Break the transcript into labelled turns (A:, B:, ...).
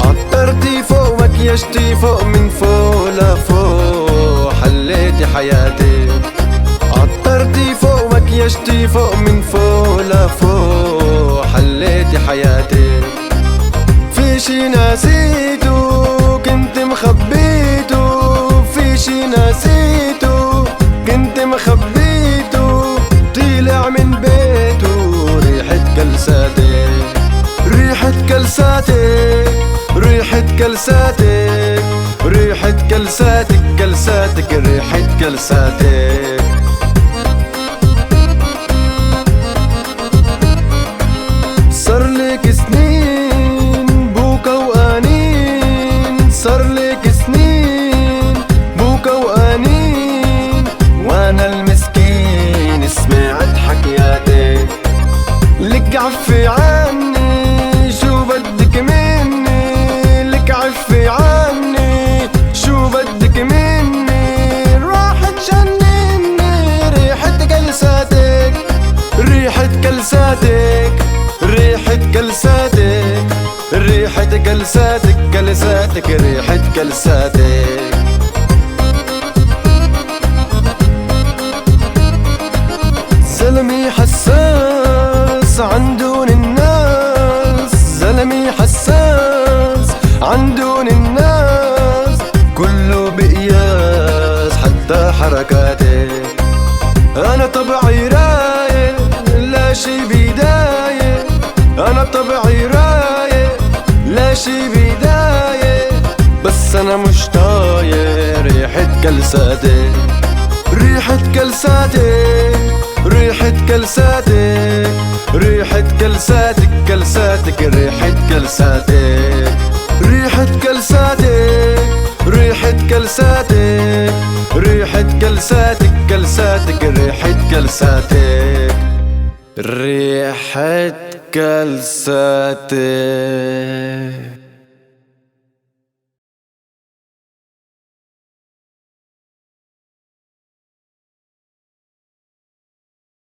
A: عطرتي فوق مكياجتي فوق من فوق لفوق حليتي حياتي. عطرتي فوق مكياجتي فوق من فوق لفوق حليتي حياتي. في شي نسيتو كنت مخبيتو، في شي نسيتو كنت مخبيتو، طلع من بيتو ريحة كلساتي. ريحة كلساتك، ريحة كلساتك، ريحة كلساتك، كلساتك ريحة كلساتك. صارلك سنين بوكا وقانين، صارلك سنين بوكا وقانين، وانا المسكين سمعت حكياتك. لك عفي عني شو بدك مني، لك عفي عني شو بدك مني، راح تجنني ريحة كلساتك. ريحة كلساتك، ريحة كلساتك، ريحة كلساتك، كلساتك ريحة كلساتك. زلمي حساس عندون الناس، زلمي حساس عندون الناس، كله بقياس حتى حركاتي. أنا طبعي رايق لا شي بداية، أنا طبعي رايق لا شي بداية، بس أنا مش طايق ريحة كلساتي. ريحة كلساتك، ريحة كلساتك، ريحة كلساتك، كلساتك ريحة كلساتك. ريحة كلساتك، ريحة كلساتك، ريحة كلساتك، كلساتك ريحة كلساتك. ريحة كلساتك.